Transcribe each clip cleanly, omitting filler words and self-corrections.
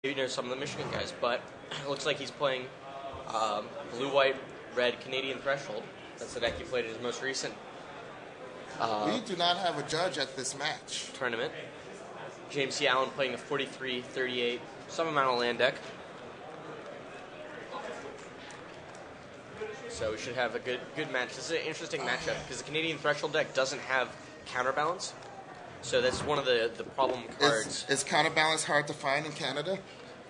You know some of the Michigan guys, but it looks like he's playing blue, white, red Canadian Threshold. That's the deck he played in his most recent we do not have a judge at this match. Tournament. James C. Allen playing a 43-38, some amount of land deck. So we should have a good match. This is an interesting matchup because the Canadian Threshold deck doesn't have counterbalance. So that's one of the problem cards. Is counterbalance hard to find in Canada?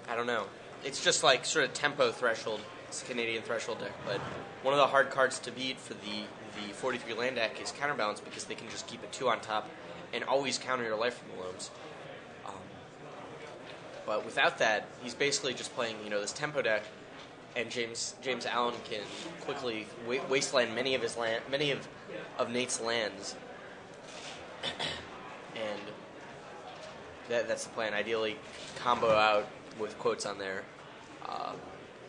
I don't know. It's just like sort of tempo threshold. It's a Canadian Threshold deck, but one of the hard cards to beat for the 43 land deck is counterbalance because they can just keep a 2 on top and always counter your life from the loams. But without that, he's basically just playing this tempo deck, and James Allen can quickly wasteland many of Nate's lands. And that's the plan. Ideally, combo out with quotes on there,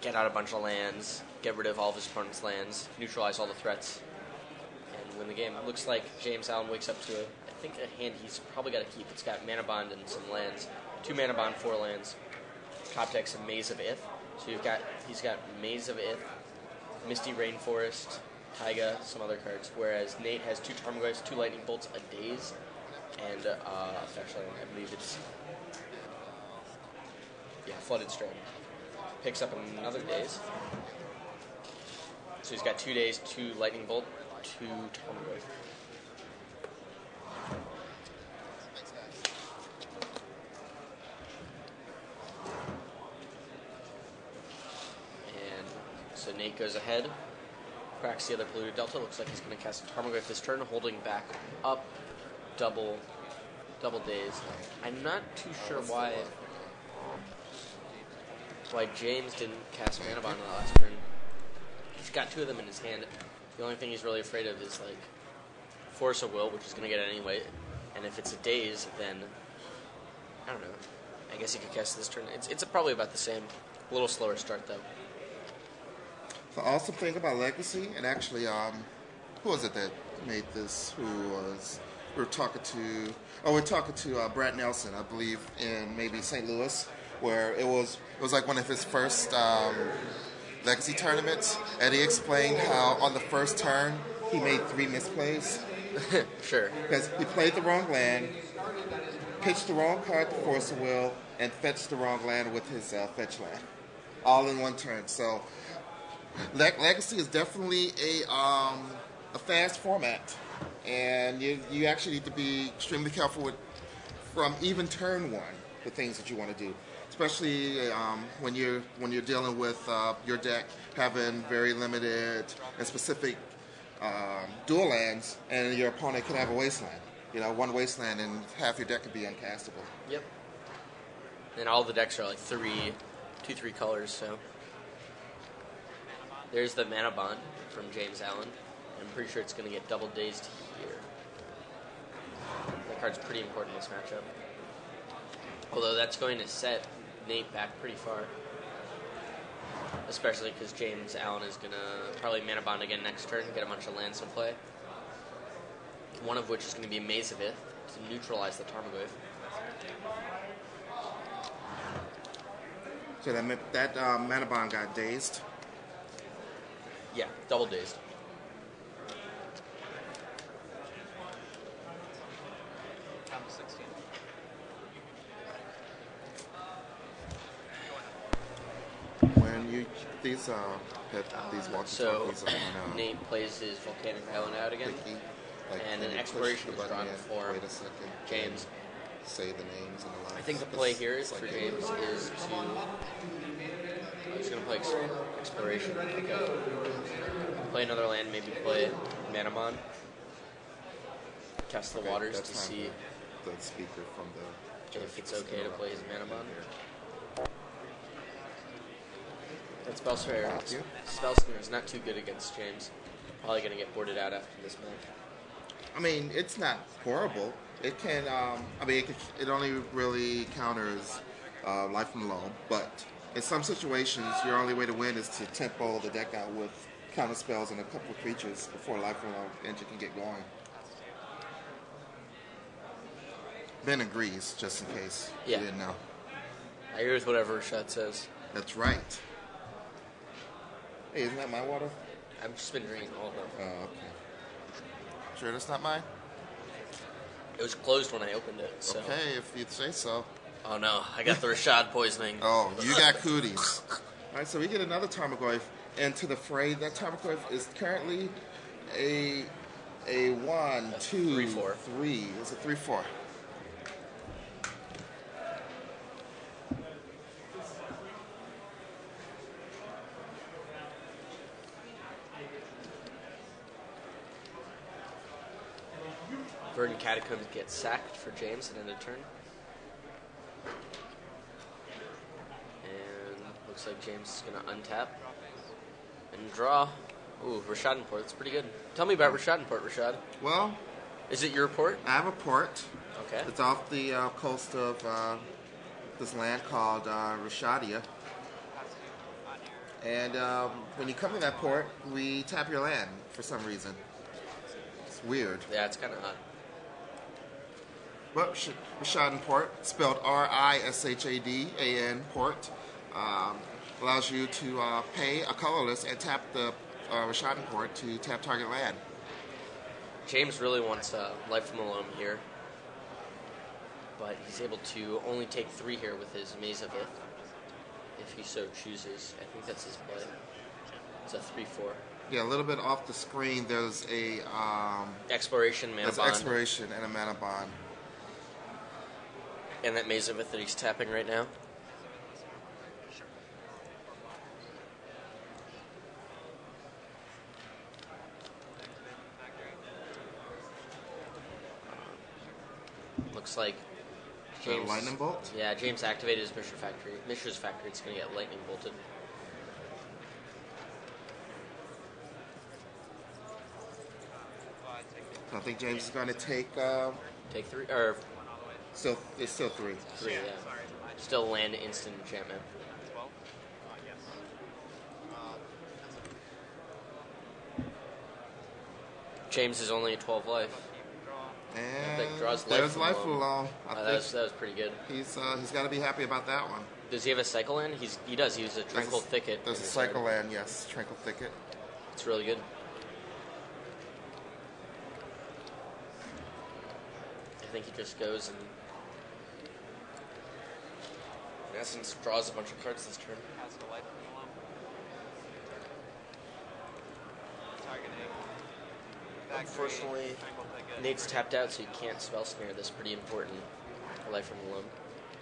get out a bunch of lands, get rid of all of his opponent's lands, neutralize all the threats, and win the game. It looks like James Allen wakes up to a hand he's probably got to keep. It's got Mana Bond and some lands. 2 Mana Bond, 4 lands. Top deck's a Maze of Ith. So he's got Maze of Ith, Misty Rainforest, Taiga, some other cards. Whereas Nate has 2 Tarmogoyfs, 2 Lightning Bolts, a Daze, and actually I believe it's Flooded Strand. Picks up another Daze. So he's got 2 Daze, 2 Lightning Bolt, 2 Tarmogoyf. And so Nate goes ahead, cracks the other polluted delta. Looks like he's going to cast a Tarmogoyf this turn, holding back up double Daze. I'm not too sure why James didn't cast Mana Bond in the last turn. He's got 2 of them in his hand. The only thing he's really afraid of is Force of Will, which is going to get it anyway. And if it's a Daze, then I don't know. I guess he could cast this turn. It's probably about the same. A little slower start though. The awesome thing about Legacy, and actually, who was it that made this? We're talking to Brad Nelson, I believe, in maybe St. Louis, where it was like one of his first Legacy tournaments, and he explained how on the first turn he made 3 misplays. Sure. Because he played the wrong land, pitched the wrong card to Force of Will, and fetched the wrong land with his fetch land, all in one turn. So Legacy is definitely a fast format, and you actually need to be extremely careful from even turn 1 the things that you want to do, especially when you're dealing with your deck having very limited and specific dual lands, and your opponent can have a wasteland. 1 wasteland and half your deck could be uncastable. Yep. And all the decks are like 2-3 colors, so. There's the Mana Bond from James Allen. I'm pretty sure it's going to get double dazed here. That card's pretty important in this matchup. Although that's going to set Nate back pretty far. Especially because James Allen is going to probably Mana Bond again next turn and get a bunch of lands to play. One of which is going to be a Maze of Ith to neutralize the Tarmogoyf. So that Mana Bond got dazed? Yeah, double dazed. When you these walkie-talkies Nate plays his Volcanic Island out again, and an exploration is drawn for James. Say the names and the lines. I think the play here is for James is to. He's going to play Exploration. Okay. Play another land, maybe play Mana Bond. Test the waters to see the speaker from the if it's okay to play his Mana Bond. That Spellslinger is not too good against James. Probably going to get boarded out after this match. I mean, it's not horrible. It can. It only really counters Life from Loam, but in some situations, your only way to win is to tempo the deck out with counter spells and a couple of creatures before Life from Loam engine can get going. Ben agrees, just in case you didn't know. I agree with whatever Rashad says. That's right. Hey, isn't that my water? I've just been drinking all of them. Oh, okay. Sure that's not mine? It was closed when I opened it, so. Okay, if you say so. Oh no, I got the Rashad poisoning. Oh, you got cooties. All right, so we get another Tarmogoyf into the fray. That Tarmogoyf is currently a 1, 2, 3-4. 3. It's a 3-4. Verdant Catacombs gets sacked for James at end of turn. And looks like James is going to untap and draw. Ooh, Rashad Port. That's pretty good. Tell me about Rashad Port, Rashad. Well, is it your port? I have a port. Okay. It's off the coast of this land called Rashadia. And when you come to that port, we tap your land for some reason. It's weird. Yeah, it's kind of odd. But Rashad Port, spelled R-I-S-H-A-D-A-N Port, allows you to pay a colorless and tap the Rashad Port to tap target land. James really wants Life from the Loam here, but he's able to only take 3 here with his Maze of It, if he so chooses. I think that's his play. It's a 3-4. Yeah, a little bit off the screen, there's a Exploration, Mana there's Bond. Exploration and a Mana Bond. And that Maze of It that he's tapping right now. Looks like James. Lightning Bolt? Yeah, James activated his Mishra's Factory. It's going to get lightning bolted. I think James is going to take. Take 3, or It's still 3. 3, yeah. Still land instant enchantment. James is only at 12 life. And draws there's life life from alone. I that think was pretty good. he's got to be happy about that one. Does he have a cycle land? He does. He uses a Tranquil Thicket. There's a cycle land, yes. Tranquil Thicket. It's really good. I think he just goes and in essence draws a bunch of cards this turn. Unfortunately, Nate's tapped out, so you can't spell snare this pretty important Life from the Loam.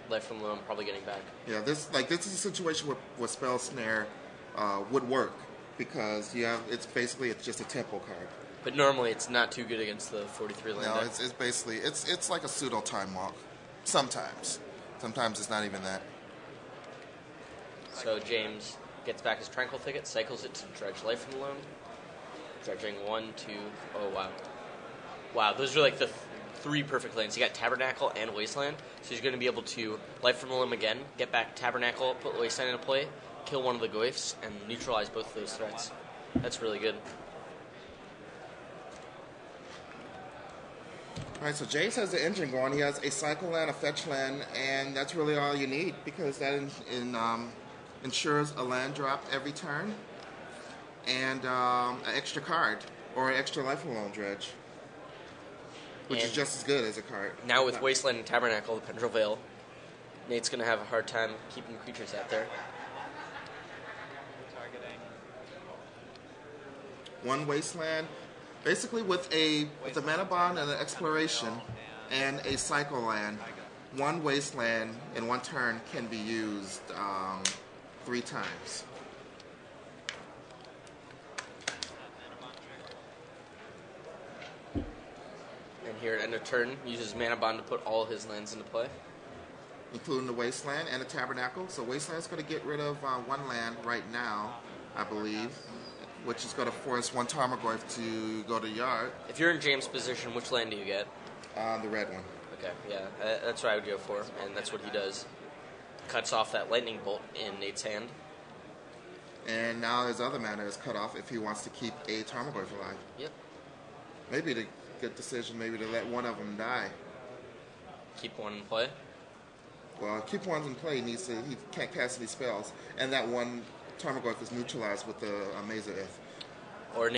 Life from the Loam probably getting back. Yeah, this is a situation where Spell Snare would work because it's just a tempo card. But normally it's not too good against the 43 land. No, deck. it's basically it's like a pseudo time walk. Sometimes it's not even that. So James gets back his Tranquil Thicket, cycles it to dredge Life from the Loam. Dredging 1, 2, oh wow. Wow, those are like the 3 perfect lands. You got Tabernacle and Wasteland, so he's going to be able to Life from the Loam again, get back Tabernacle, put Wasteland into play, kill one of the Goyfs, and neutralize both of those threats. That's really good. Alright, so James has the engine going. He has a cycle land, a fetch land, and that's really all you need because that ensures a land drop every turn and an extra card or an extra Life Alone dredge, which is just as good as a card. Now with Wasteland and Tabernacle, the Pendrell Veil, Nate's going to have a hard time keeping creatures out there. One Wasteland, basically with a Mana Bond and an Exploration and a cycle land, one Wasteland in one turn can be used 3 times. And here at end of turn, uses Mana Bond to put all his lands into play. Including the Wasteland and the Tabernacle. So Wasteland's going to get rid of 1 land right now, I believe, which is going to force 1 Tarmogoyf to go to yard. If you're in James' position, which land do you get? The red one. Okay, yeah, that's what I would go for, and that's what he does. Cuts off that lightning bolt in Nate's hand. And now his other mana is cut off if he wants to keep a Tarmogoyf alive. Yep. Maybe the good decision, maybe to let one of them die. Keep one in play. Well, keep one's in play. He can't cast any spells, and that one Tarmogoyf is neutralized with the Amazing If. Or